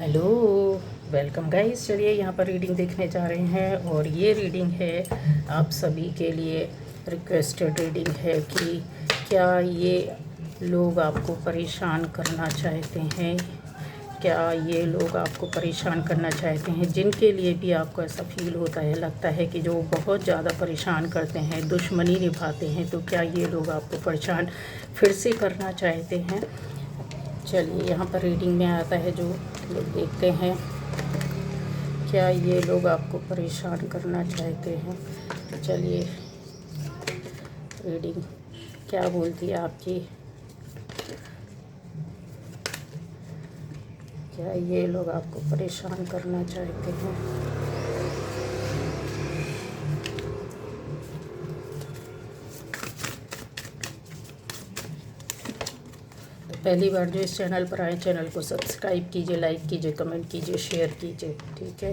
Hello, welcome guys. चलिए यहाँ पर रीडिंग देखने जा रहे हैं और ये रीडिंग है आप सभी के लिए रिक्वेस्टेड रीडिंग है कि क्या ये लोग आपको परेशान करना चाहते हैं। क्या ये लोग आपको परेशान करना चाहते हैं, जिनके लिए भी आपको ऐसा फील होता है, लगता है कि जो बहुत ज़्यादा परेशान करते हैं, दुश्मनी निभाते हैं, तो क्या ये लोग आपको परेशान फिर से करना चाहते हैं। चलिए यहाँ पर रीडिंग में आता है, जो लोग देखते हैं क्या ये लोग आपको परेशान करना चाहते हैं। तो चलिए रीडिंग क्या बोलती है आपकी। क्या ये लोग आपको परेशान करना चाहते हैं। पहली बार जो इस चैनल पर आए, चैनल को सब्सक्राइब कीजिए, लाइक कीजिए, कमेंट कीजिए, शेयर कीजिए, ठीक है।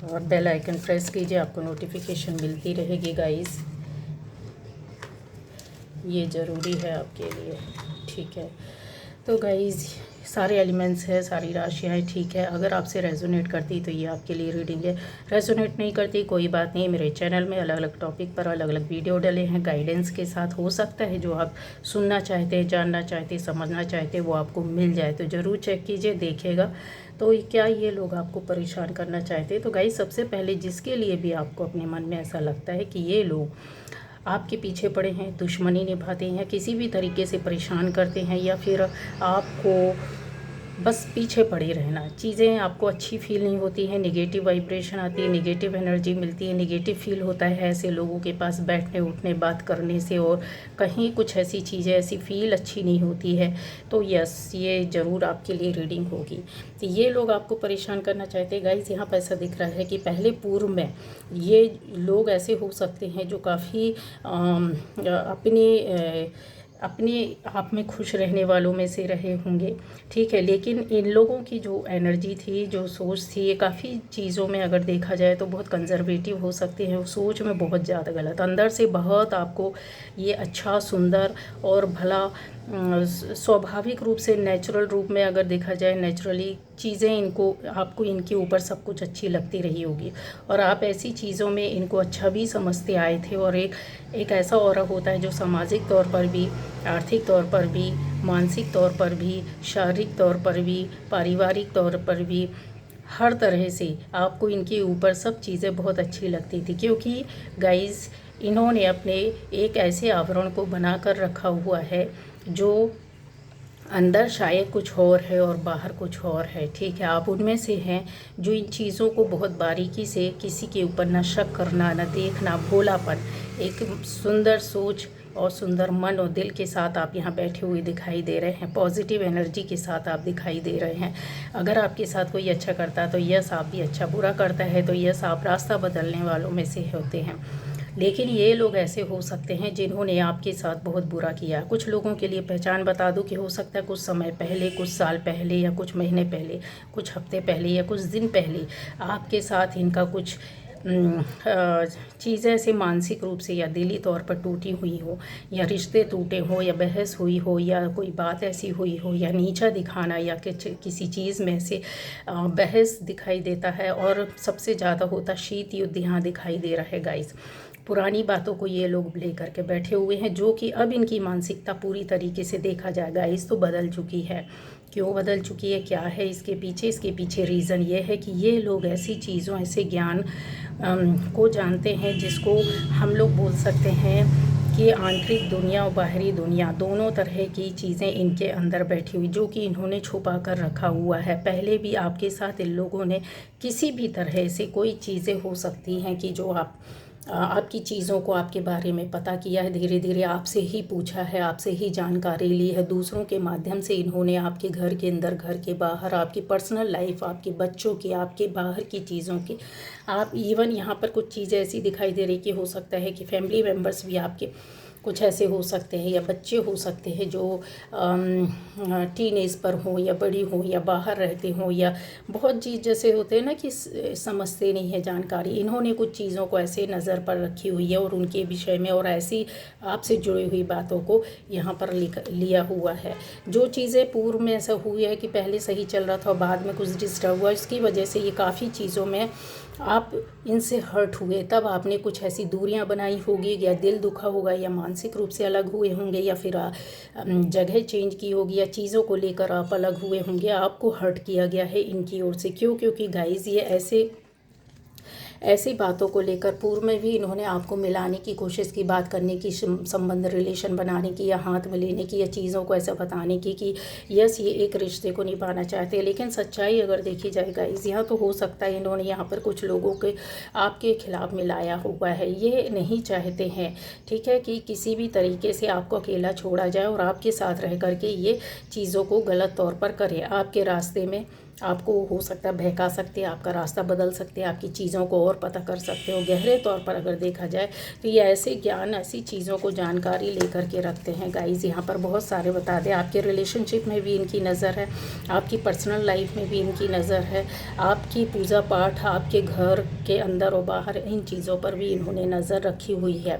और बेल आइकन प्रेस कीजिए, आपको नोटिफिकेशन मिलती रहेगी गाइस। ये ज़रूरी है आपके लिए, ठीक है। तो गाइस सारे एलिमेंट्स है, सारी राशियाँ हैं, ठीक है। अगर आपसे रेजोनेट करती तो ये आपके लिए रीडिंग है। रेजोनेट नहीं करती कोई बात नहीं। मेरे चैनल में अलग अलग टॉपिक पर अलग अलग वीडियो डले हैं गाइडेंस के साथ। हो सकता है जो आप सुनना चाहते हैं, जानना चाहते हैं, समझना चाहते हैं, वो आपको मिल जाए। तो ज़रूर चेक कीजिए, देखिएगा। तो क्या ये लोग आपको परेशान करना चाहते हैं। तो गाइस सबसे पहले जिसके लिए भी आपको अपने मन में ऐसा लगता है कि ये लोग आपके पीछे पड़े हैं, दुश्मनी निभाते हैं, किसी भी तरीके से परेशान करते हैं, या फिर आपको बस पीछे पड़े रहना, चीज़ें आपको अच्छी फील नहीं होती हैं, नेगेटिव वाइब्रेशन आती है, नेगेटिव एनर्जी मिलती है, नेगेटिव फील होता है ऐसे लोगों के पास बैठने उठने बात करने से, और कहीं कुछ ऐसी चीज़ें ऐसी फील अच्छी नहीं होती है। तो यस, ये ज़रूर आपके लिए रीडिंग होगी। तो ये लोग आपको परेशान करना चाहते हैं गाइस। यहाँ पर ऐसा दिख रहा है कि पहले पूर्व में ये लोग ऐसे हो सकते हैं जो काफ़ी अपने आप में खुश रहने वालों में से रहे होंगे, ठीक है। लेकिन इन लोगों की जो एनर्जी थी, जो सोच थी, ये काफ़ी चीज़ों में अगर देखा जाए तो बहुत कंजर्वेटिव हो सकते हैं। सोच में बहुत ज़्यादा गलत, अंदर से बहुत आपको ये अच्छा, सुंदर और भला स्वाभाविक रूप से, नेचुरल रूप में अगर देखा जाए, नेचुरली चीज़ें इनको, आपको इनके ऊपर सब कुछ अच्छी लगती रही होगी, और आप ऐसी चीज़ों में इनको अच्छा भी समझते आए थे। और एक ऐसा ऑरा होता है जो सामाजिक तौर पर भी, आर्थिक तौर पर भी, मानसिक तौर पर भी, शारीरिक तौर पर भी, पारिवारिक तौर पर भी, हर तरह से आपको इनके ऊपर सब चीज़ें बहुत अच्छी लगती थी। क्योंकि गाइस इन्होंने अपने एक ऐसे आवरण को बना कर रखा हुआ है जो अंदर शायद कुछ और है और बाहर कुछ और है, ठीक है। आप उनमें से हैं जो इन चीज़ों को बहुत बारीकी से, किसी के ऊपर न शक करना, न देखना, भोलापन, एक सुंदर सोच और सुंदर मन और दिल के साथ आप यहाँ बैठे हुए दिखाई दे रहे हैं। पॉजिटिव एनर्जी के साथ आप दिखाई दे रहे हैं। अगर आपके साथ कोई अच्छा करता तो यस आप भी अच्छा, बुरा करता है तो यस आप रास्ता बदलने वालों में से होते हैं। लेकिन ये लोग ऐसे हो सकते हैं जिन्होंने आपके साथ बहुत बुरा किया। कुछ लोगों के लिए पहचान बता दूं कि हो सकता है कुछ समय पहले, कुछ साल पहले, या कुछ महीने पहले, कुछ हफ्ते पहले, या कुछ दिन पहले आपके साथ इनका कुछ चीज़ें ऐसे मानसिक रूप से या दिली तौर पर टूटी हुई हो, या रिश्ते टूटे हो, या बहस हुई हो, या कोई बात ऐसी हुई हो, या नीचा दिखाना, या किसी चीज़ में से बहस दिखाई देता है। और सबसे ज़्यादा होता शीत युद्ध यहाँ दिखाई दे रहा है गाइस। पुरानी बातों को ये लोग ले करके बैठे हुए हैं, जो कि अब इनकी मानसिकता पूरी तरीके से देखा जाएगा इस तो बदल चुकी है। क्यों बदल चुकी है, क्या है इसके पीछे? इसके पीछे रीज़न ये है कि ये लोग ऐसी चीज़ों, ऐसे ज्ञान को जानते हैं जिसको हम लोग बोल सकते हैं कि आंतरिक दुनिया और बाहरी दुनिया दोनों तरह की चीज़ें इनके अंदर बैठी हुई, जो कि इन्होंने छुपा कर रखा हुआ है। पहले भी आपके साथ इन लोगों ने किसी भी तरह से कोई चीज़ें हो सकती हैं कि जो आपकी चीज़ों को, आपके बारे में पता किया है, धीरे धीरे आपसे ही पूछा है, आपसे ही जानकारी ली है। दूसरों के माध्यम से इन्होंने आपके घर के अंदर, घर के बाहर, आपकी पर्सनल लाइफ, आपके बच्चों की, आपके बाहर की चीज़ों की, आप इवन यहाँ पर कुछ चीज़ें ऐसी दिखाई दे रही कि हो सकता है कि फैमिली मेम्बर्स भी आपके कुछ ऐसे हो सकते हैं, या बच्चे हो सकते हैं जो टीनेज पर हों या बड़ी हों या बाहर रहते हों, या बहुत चीज़ जैसे होते हैं ना कि समझते नहीं है जानकारी। इन्होंने कुछ चीज़ों को ऐसे नज़र पर रखी हुई है और उनके विषय में और ऐसी आपसे जुड़ी हुई बातों को यहाँ पर लिया हुआ है। जो चीज़ें पूर्व में ऐसा हुई है कि पहले सही चल रहा था और बाद में कुछ डिस्टर्ब हुआ, इसकी वजह से ये काफ़ी चीज़ों में आप इनसे हर्ट हुए, तब आपने कुछ ऐसी दूरियां बनाई होगी, या दिल दुखा होगा, या मानसिक रूप से अलग हुए होंगे, या फिर जगह चेंज की होगी, या चीज़ों को लेकर आप अलग हुए होंगे। आपको हर्ट किया गया है इनकी ओर से। क्यों? क्योंकि गाइस ये ऐसी बातों को लेकर पूर्व में भी इन्होंने आपको मिलाने की कोशिश की, बात करने की, संबंध रिलेशन बनाने की, या हाथ में लेने की, या चीज़ों को ऐसा बताने की कि यस ये एक रिश्ते को निभाना चाहते हैं। लेकिन सच्चाई अगर देखी जाए गाइस, यहाँ तो हो सकता है इन्होंने यहाँ पर कुछ लोगों के आपके खिलाफ मिलाया हुआ है। ये नहीं चाहते हैं, ठीक है, कि किसी भी तरीके से आपको अकेला छोड़ा जाए और आपके साथ रह करके ये चीज़ों को गलत तौर पर करें। आपके रास्ते में आपको हो सकता है बहका सकते हैं, आपका रास्ता बदल सकते हैं, आपकी चीज़ों को और पता कर सकते हो। गहरे तौर पर अगर देखा जाए तो ये ऐसे ज्ञान, ऐसी चीज़ों को जानकारी लेकर के रखते हैं गाइस। यहाँ पर बहुत सारे बता दें, आपके रिलेशनशिप में भी इनकी नज़र है, आपकी पर्सनल लाइफ में भी इनकी नज़र है, आपकी पूजा पाठ, आपके घर के अंदर और बाहर, इन चीज़ों पर भी इन्होंने नज़र रखी हुई है।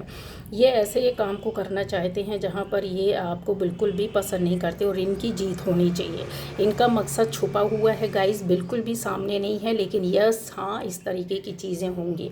ये ऐसे काम को करना चाहते हैं जहाँ पर ये आपको बिल्कुल भी पसंद नहीं करते और इनकी जीत होनी चाहिए। इनका मकसद छुपा हुआ है गाइस, बिल्कुल भी सामने नहीं है, लेकिन यस हाँ इस तरीके की चीज़ें होंगी।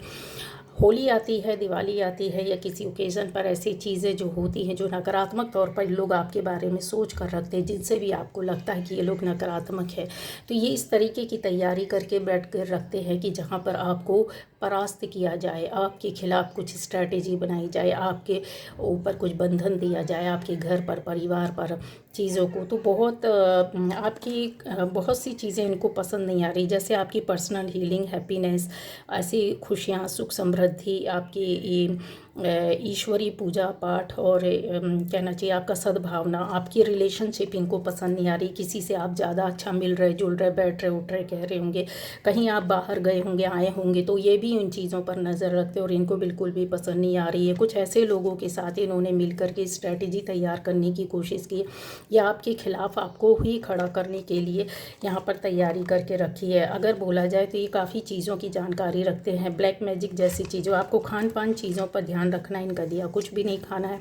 होली आती है, दिवाली आती है, या किसी ओकेज़न पर ऐसी चीज़ें जो होती हैं जो नकारात्मक तौर पर लोग आपके बारे में सोच कर रखते हैं, जिनसे भी आपको लगता है कि ये लोग नकारात्मक है, तो ये इस तरीके की तैयारी करके बैठ कर रखते हैं कि जहाँ पर आपको परास्त किया जाए, आपके खिलाफ कुछ स्ट्रैटेजी बनाई जाए, आपके ऊपर कुछ बंधन दिया जाए, आपके घर पर, परिवार पर, चीज़ों को। तो आपकी बहुत सी चीज़ें इनको पसंद नहीं आ रही, जैसे आपकी पर्सनल हीलिंग, हैप्पीनेस, ऐसी खुशियाँ, सुख समृद्धि, आपकी ये ईश्वरीय पूजा पाठ, और कहना चाहिए आपका सद्भावना, आपकी रिलेशनशिप इनको पसंद नहीं आ रही। किसी से आप ज़्यादा अच्छा मिल रहे, जुल रहे, बैठ रहे, उठ रहे, कह रहे होंगे, कहीं आप बाहर गए होंगे, आए होंगे, तो ये भी उन चीज़ों पर नज़र रखते और इनको बिल्कुल भी पसंद नहीं आ रही है। कुछ ऐसे लोगों के साथ इन्होंने मिल कर के स्ट्रैटेजी तैयार करने की कोशिश की, या आपके खिलाफ आपको ही खड़ा करने के लिए यहाँ पर तैयारी करके रखी है। अगर बोला जाए तो ये काफ़ी चीज़ों की जानकारी रखते हैं, ब्लैक मैजिक जैसी चीज़ों, आपको खान पान चीज़ों पर ध्यान रखना इनका दिया, कुछ भी नहीं खाना है।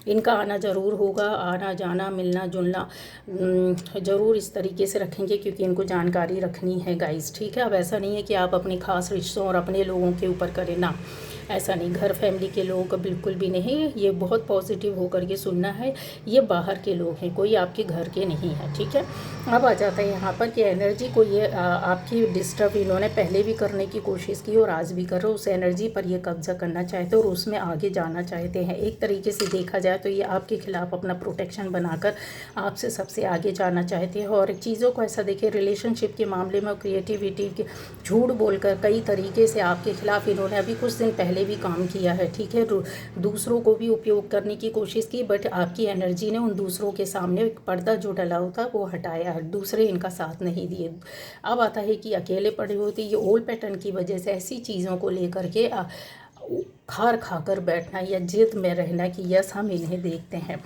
इनका आना ज़रूर होगा, आना जाना, मिलना जुलना ज़रूर इस तरीके से रखेंगे, क्योंकि इनको जानकारी रखनी है गाइस, ठीक है। अब ऐसा नहीं है कि आप अपने खास रिश्तों और अपने लोगों के ऊपर करें, ना ऐसा नहीं, घर फैमिली के लोगों का बिल्कुल भी नहीं। ये बहुत पॉजिटिव होकर के सुनना है, ये बाहर के लोग हैं, कोई आपके घर के नहीं है, ठीक है। अब आ जाता है यहाँ पर कि एनर्जी को ये आपकी डिस्टर्ब इन्होंने पहले भी करने की कोशिश की और आज भी कर रहे हो, उस एनर्जी पर ये कब्जा करना चाहते हैं और उसमें आगे जाना चाहते हैं। एक तरीके से देखा जाए तो ये आपके खिलाफ अपना प्रोटेक्शन बनाकर आपसे सबसे आगे जाना चाहते हैं। और चीज़ों को ऐसा देखिए, रिलेशनशिप के मामले में क्रिएटिविटी के झूठ बोलकर कई तरीके से आपके खिलाफ इन्होंने अभी कुछ दिन पहले भी काम किया है, ठीक है। दूसरों को भी उपयोग करने की कोशिश की, बट आपकी एनर्जी ने उन दूसरों के सामने पर्दा जो डला होता वो हटाया है, दूसरे इनका साथ नहीं दिए। अब आता है कि अकेले पड़े होते, ये ओल्ड पैटर्न की वजह से ऐसी चीज़ों को लेकर के खार खाकर बैठना या जिद में रहना कि यस हम इन्हें देखते हैं।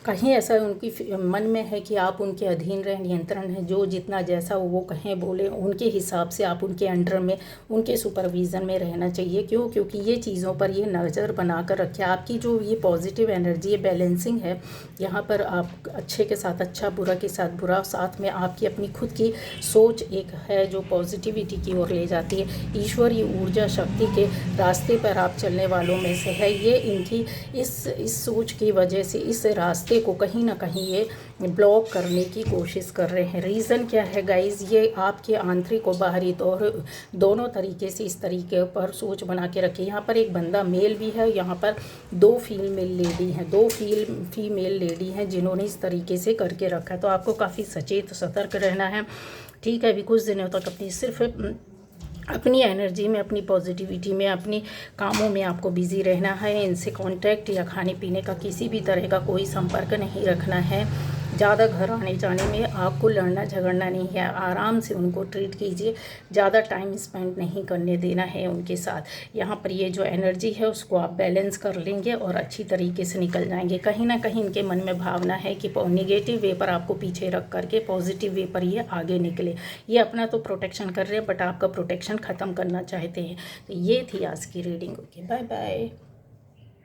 कहीं ऐसा उनकी मन में है कि आप उनके अधीन रहे, नियंत्रण है, जो जितना जैसा वो कहें बोले उनके हिसाब से आप उनके अंडर में, उनके सुपरविज़न में रहना चाहिए। क्यों? क्योंकि ये चीज़ों पर ये नज़र बना कर रखे। आपकी जो ये पॉजिटिव एनर्जी है, बैलेंसिंग है, यहाँ पर आप अच्छे के साथ अच्छा, बुरा के साथ बुरा, साथ में आपकी अपनी खुद की सोच एक है जो पॉजिटिविटी की ओर ले जाती है। ईश्वरीय ऊर्जा शक्ति के रास्ते पर आप चलने वालों में से है। ये इनकी इस सोच की वजह से इस रास्ते को कहीं ना कहीं ये ब्लॉक करने की कोशिश कर रहे हैं। रीज़न क्या है गाइस? ये आपके आंतरिक और बाहरी तौर दोनों तरीके से इस तरीके पर सोच बना के रखे। यहाँ पर एक बंदा मेल भी है, यहाँ पर दो फीमेल लेडी हैं, दो फीमेल लेडी हैं जिन्होंने इस तरीके से करके रखा है। तो आपको काफ़ी सचेत सतर्क रहना है, ठीक है। अभी कुछ दिनों तक अपनी सिर्फ अपनी एनर्जी में, अपनी पॉजिटिविटी में, अपनी कामों में आपको बिज़ी रहना है। इनसे कांटेक्ट या खाने पीने का किसी भी तरह का कोई संपर्क नहीं रखना है। ज़्यादा घर आने जाने में आपको लड़ना झगड़ना नहीं है, आराम से उनको ट्रीट कीजिए, ज़्यादा टाइम स्पेंड नहीं करने देना है उनके साथ। यहाँ पर ये जो एनर्जी है उसको आप बैलेंस कर लेंगे और अच्छी तरीके से निकल जाएंगे। कहीं ना कहीं इनके मन में भावना है कि नेगेटिव वे पर आपको पीछे रख करके पॉजिटिव वे पर ये आगे निकले। ये अपना तो प्रोटेक्शन कर रहे हैं बट आपका प्रोटेक्शन ख़त्म करना चाहते हैं। तो ये थी आज की रीडिंग। Okay, bye bye.